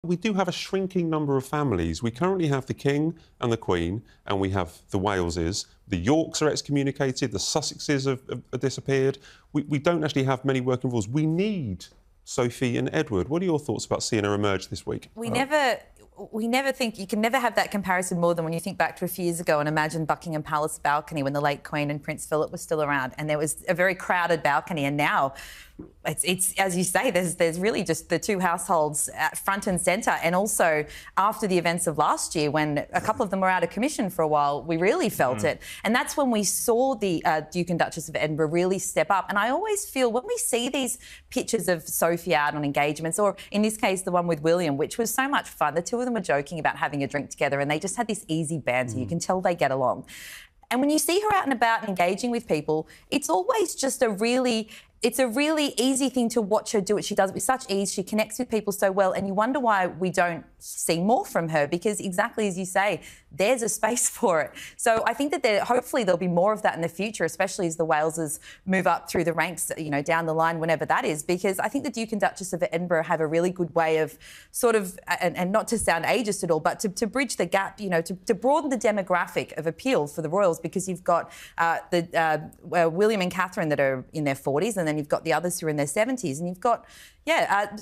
We do have a shrinking number of families. We currently have the King and the Queen, and we have the Waleses. The Yorks are excommunicated, the Sussexes have disappeared. We don't actually have many working royals. We need Sophie and Edward. What are your thoughts about seeing her emerge this week? We never think, you can never have that comparison more than when you think back to a few years ago and imagine Buckingham Palace balcony when the late Queen and Prince Philip were still around, and there was a very crowded balcony, and now it's as you say, there's really just the two households at front and centre. And also after the events of last year, when a couple of them were out of commission for a while, we really felt it. And that's when we saw the Duke and Duchess of Edinburgh really step up. And I always feel when we see these pictures of Sophie out on engagements, or in this case the one with William, which was so much fun, the two of them were joking about having a drink together and they just had this easy banter. You can tell they get along. And when you see her out and about and engaging with people, it's always just a really easy thing to watch her do it. She does it with such ease. She connects with people so well. And you wonder why we don't see more from her, because exactly as you say, there's a space for it. So I think that hopefully there'll be more of that in the future, especially as the Waleses move up through the ranks, you know, down the line, whenever that is, because I think the Duke and Duchess of Edinburgh have a really good way of sort of, and not to sound ageist at all, but to bridge the gap, you know, to broaden the demographic of appeal for the royals, because you've got William and Catherine that are in their 40s, and then you've got the others who are in their 70s, and you've got,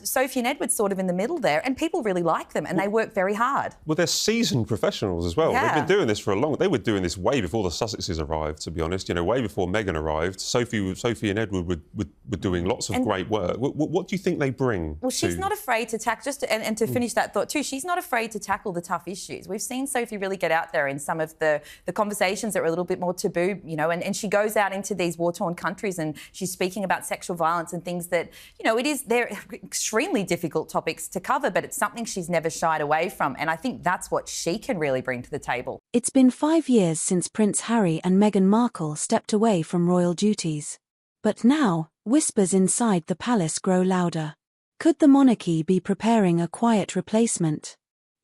Sophie and Edward sort of in the middle there, and people really like them, and they work very hard. Well, they're seasoned professionals as well. Yeah. They've been doing this for a long... They were doing this way before the Sussexes arrived, to be honest. You know, way before Meghan arrived. Sophie and Edward were doing lots of great work. What do you think they bring? Well, she's not afraid to tackle... And to finish that thought too, she's not afraid to tackle the tough issues. We've seen Sophie really get out there in some of the conversations that are a little bit more taboo, you know, and she goes out into these war-torn countries and she's speaking about sexual violence and things that, you know, they're extremely difficult topics to cover, but it's something she's never shied away from. And I think that's what she can really bring to the table. It's been 5 years since Prince Harry and Meghan Markle stepped away from royal duties. But now, whispers inside the palace grow louder. Could the monarchy be preparing a quiet replacement?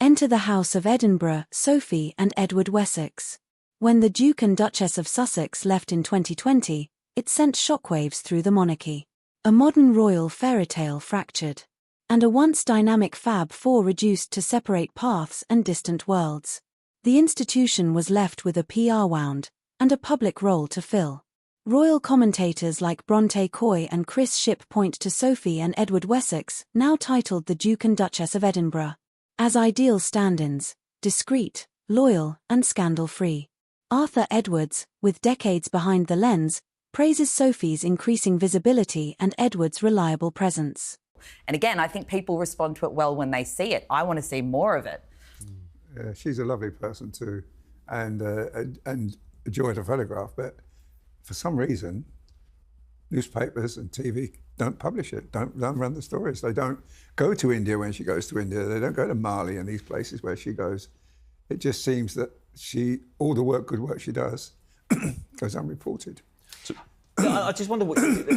Enter the House of Edinburgh, Sophie and Edward Wessex. When the Duke and Duchess of Sussex left in 2020, it sent shockwaves through the monarchy. A modern royal fairytale fractured. And a once dynamic Fab Four reduced to separate paths and distant worlds. The institution was left with a PR wound and a public role to fill. Royal commentators like Bronte Coy and Chris Shipp point to Sophie and Edward Wessex, now titled the Duke and Duchess of Edinburgh, as ideal stand-ins, discreet, loyal and scandal-free. Arthur Edwards, with decades behind the lens, praises Sophie's increasing visibility and Edward's reliable presence. And again, I think people respond to it well when they see it. I want to see more of it. Yeah, she's a lovely person too, and a joy to photograph, but for some reason, newspapers and TV don't publish it, don't run the stories. They don't go to India when she goes to India. They don't go to Mali and these places where she goes. It just seems that all the good work she does goes unreported. So, I just wonder,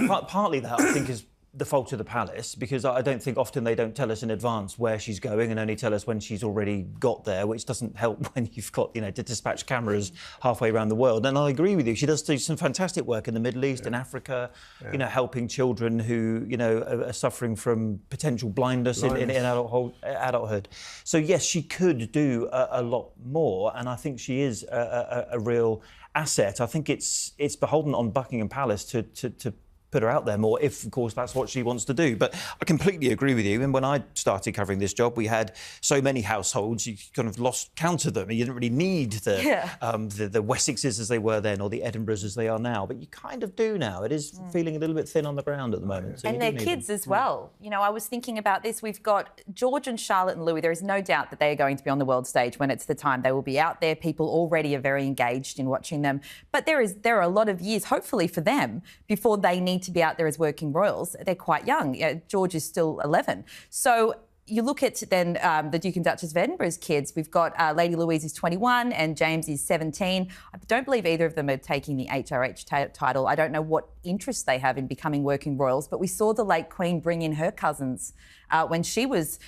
partly that I think is the fault of the palace, because I don't think often they don't tell us in advance where she's going and only tell us when she's already got there, which doesn't help when you've got, you know, to dispatch cameras halfway around the world. And I agree with you, she does do some fantastic work in the Middle East and Africa, you know, helping children who, you know, are suffering from potential blindness. In adulthood. So yes, she could do a lot more, and I think she is a real asset. I think it's beholden on Buckingham Palace to put her out there more, if, of course, that's what she wants to do. But I completely agree with you. And when I started covering this job, we had so many households, you kind of lost count of them. You didn't really need the Wessexes as they were then, or the Edinburghs as they are now. But you kind of do now. It is feeling a little bit thin on the ground at the moment. So and their kids as well. You know, I was thinking about this. We've got George and Charlotte and Louis. There is no doubt that they are going to be on the world stage when it's the time. They will be out there. People already are very engaged in watching them. But there are a lot of years, hopefully for them, before they need to be out there as working royals. They're quite young. George is still 11. So you look at then the Duke and Duchess of Edinburgh's kids. We've got Lady Louise is 21 and James is 17. I don't believe either of them are taking the HRH title. I don't know what interest they have in becoming working royals, but we saw the late Queen bring in her cousins when she was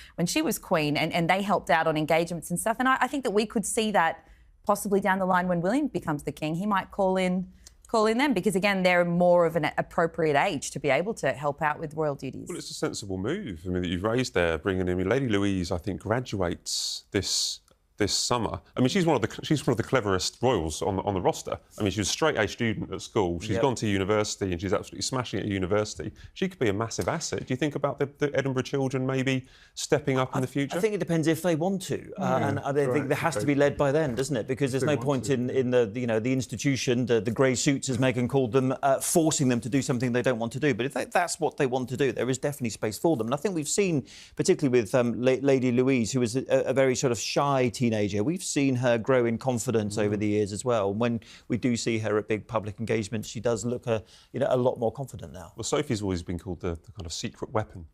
Queen, and they helped out on engagements and stuff. And I think that we could see that possibly down the line when William becomes the king. He might call in call in them because, again, they're more of an appropriate age to be able to help out with royal duties. Well, it's a sensible move, that you've raised there, bringing in Lady Louise. I think graduates this summer. I mean, she's one of the cleverest royals on the roster. I mean, she was a straight A student at school. She's gone to university and she's absolutely smashing it at university. She could be a massive asset. Do you think about the Edinburgh children maybe stepping up in the future? I think it depends if they want to, and I think there has to be led by them, doesn't it? Because there's no point in the institution, the grey suits as Meghan called them, forcing them to do something they don't want to do. But if that's what they want to do, there is definitely space for them. And I think we've seen, particularly with Lady Louise, who was a very sort of shy teenager, we've seen her grow in confidence over the years as well. When we do see her at big public engagements, she does look a lot more confident now. Well, Sophie's always been called the kind of secret weapon,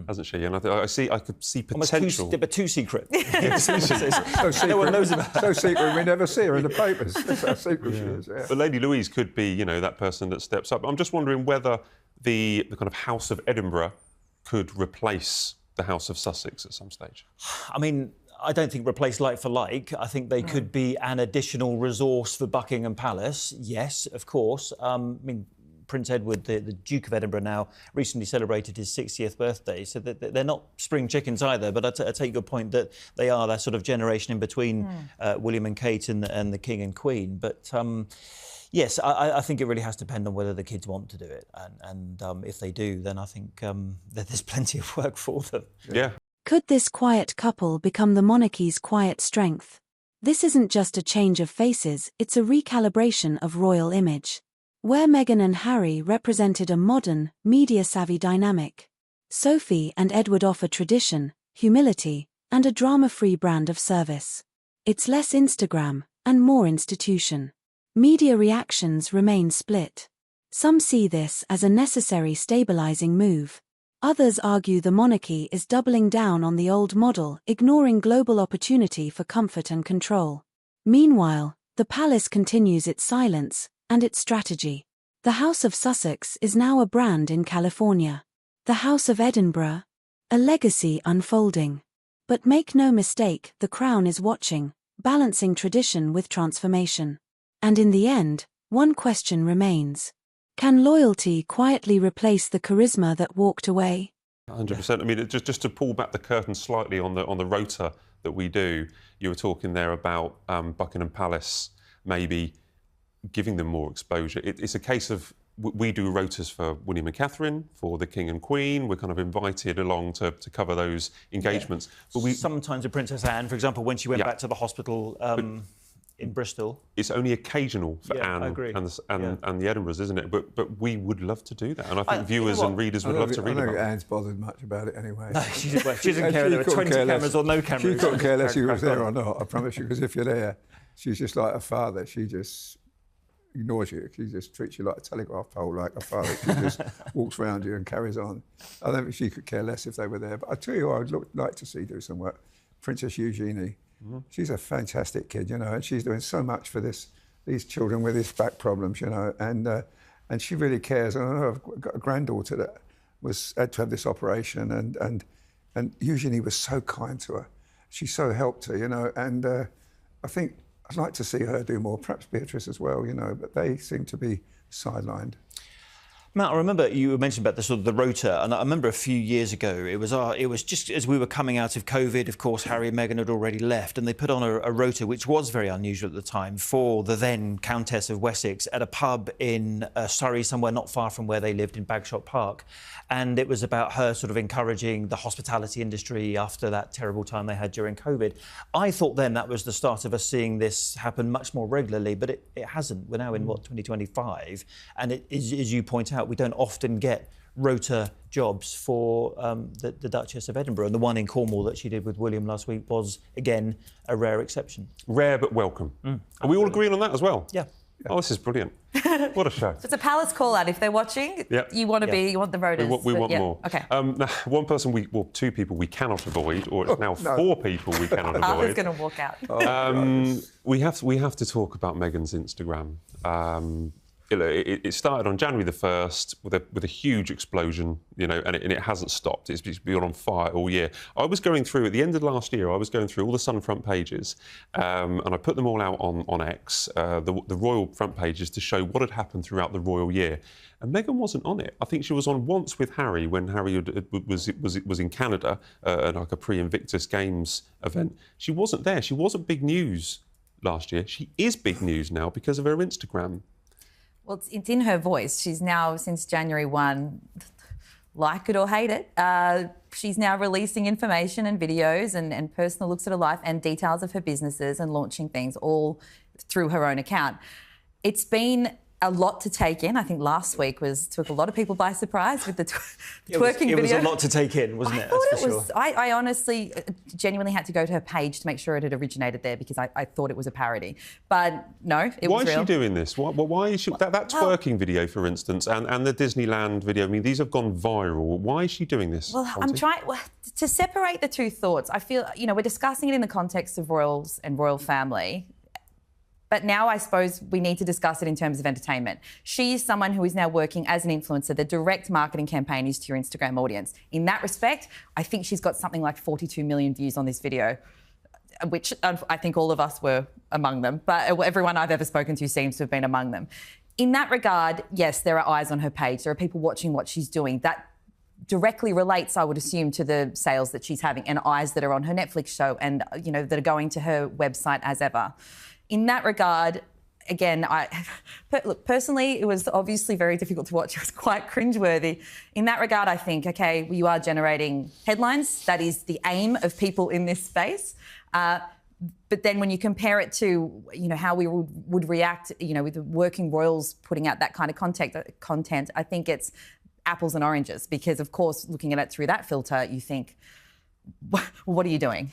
hasn't she? And I could see potential. But too secret. So secret. No one knows about her. So secret we never see her in the papers. That's how secret she is. Yeah. But Lady Louise could be, that person that steps up. I'm just wondering whether the kind of House of Edinburgh could replace the House of Sussex at some stage. I mean, I don't think replace like for like. I think they could be an additional resource for Buckingham Palace. Yes, of course. I mean, Prince Edward, the Duke of Edinburgh now, recently celebrated his 60th birthday, so they're not spring chickens either, but I take your point that they are that sort of generation in between William and Kate and the King and Queen. But yes, I think it really has to depend on whether the kids want to do it. And if they do, then I think that there's plenty of work for them. Yeah. Could this quiet couple become the monarchy's quiet strength? This isn't just a change of faces, it's a recalibration of royal image. Where Meghan and Harry represented a modern, media-savvy dynamic, Sophie and Edward offer tradition, humility, and a drama-free brand of service. It's less Instagram and more institution. Media reactions remain split. Some see this as a necessary stabilizing move. Others argue the monarchy is doubling down on the old model, ignoring global opportunity for comfort and control. Meanwhile, the palace continues its silence and its strategy. The House of Sussex is now a brand in California. The House of Edinburgh, a legacy unfolding. But make no mistake, the crown is watching, balancing tradition with transformation. And in the end, one question remains. Can loyalty quietly replace the charisma that walked away? 100%. I mean, just to pull back the curtain slightly on the rota that we do, you were talking there about Buckingham Palace maybe giving them more exposure. It's a case of we do rotas for William and Catherine, for the King and Queen. We're kind of invited along to cover those engagements. Yeah. But sometimes with Princess Anne, for example, when she went back to the hospital in Bristol. It's only occasional for Anne and the Edinburghs, isn't it? But we would love to do that, and I think viewers and readers would love to read about it. I don't think Anne's bothered much about it anyway. No, she doesn't care whether there are 20 cameras or no cameras. She couldn't care less if you was there or not, I promise you, because if you're there, she's just like a father. She just ignores you. She just treats you like a telegraph pole, like a father. She just walks around you and carries on. I don't think she could care less if they were there. But I tell you what, I would like to see do some work. Princess Eugenie. She's a fantastic kid, and she's doing so much for these children with these back problems, and she really cares. And I know I've got a granddaughter that had to have this operation, and Eugenie was so kind to her. She so helped her, and I think I'd like to see her do more. Perhaps Beatrice as well, but they seem to be sidelined. Matt, I remember you mentioned about the rota, and I remember a few years ago, it was just as we were coming out of COVID, of course, Harry and Meghan had already left, and they put on a rota, which was very unusual at the time, for the then Countess of Wessex at a pub in Surrey, somewhere not far from where they lived in Bagshot Park. And it was about her sort of encouraging the hospitality industry after that terrible time they had during COVID. I thought then that was the start of us seeing this happen much more regularly, but it hasn't. We're now in, 2025? And it is, as you point out, we don't often get rota jobs for the Duchess of Edinburgh. And the one in Cornwall that she did with William last week was, again, a rare exception. Rare but welcome. Are we all agreeing on that as well? Yeah. Oh, this is brilliant. What a show. So it's a palace call-out. If they're watching, you want the rotas. We want more. OK. One person, two people we cannot avoid, or it's now 4 people we cannot avoid. Arthur's going to walk out. We have to talk about Meghan's Instagram. it started on January the 1st with a huge explosion, you know, and it hasn't stopped. It's been on fire all year. I was going through, at the end of last year, I was going through all the Sun front pages, and I put them all out on X, the royal front pages, to show what had happened throughout the royal year. And Meghan wasn't on it. I think she was on once with Harry when Harry was in Canada at like a pre-Invictus Games event. She wasn't there. She wasn't big news last year. She is big news now because of her Instagram. Well, it's in her voice. She's now, since January 1, like it or hate it, she's now releasing information and videos and personal looks at her life and details of her businesses and launching things all through her own account. It's been a lot to take in. I think last week took a lot of people by surprise with the twerking video. It was a lot to take in, wasn't it? That's for sure. I honestly, genuinely had to go to her page to make sure it had originated there because I thought it was a parody. But no, it was real. Why is she doing this? Why is she... That twerking video, for instance, and the Disneyland video, I mean, these have gone viral. Why is she doing this? Well, I'm trying... to separate the two thoughts, I feel, you know, we're discussing it in the context of royals and royal family. But now I suppose we need to discuss it in terms of entertainment. She is someone who is now working as an influencer. The direct marketing campaign is to your Instagram audience. In that respect, I think she's got something like 42 million views on this video, which I think all of us were among them. But everyone I've ever spoken to seems to have been among them. In that regard, yes, there are eyes on her page. There are people watching what she's doing. That directly relates, I would assume, to the sales that she's having and eyes that are on her Netflix show and, you know, that are going to her website as ever. In that regard, again, look, personally, it was obviously very difficult to watch. It was quite cringeworthy. In that regard, I think, OK, you are generating headlines. That is the aim of people in this space. But then when you compare it to, you know, how we would react, you know, with the working royals putting out that kind of content, I think it's apples and oranges because, of course, looking at it through that filter, you think, well, what are you doing?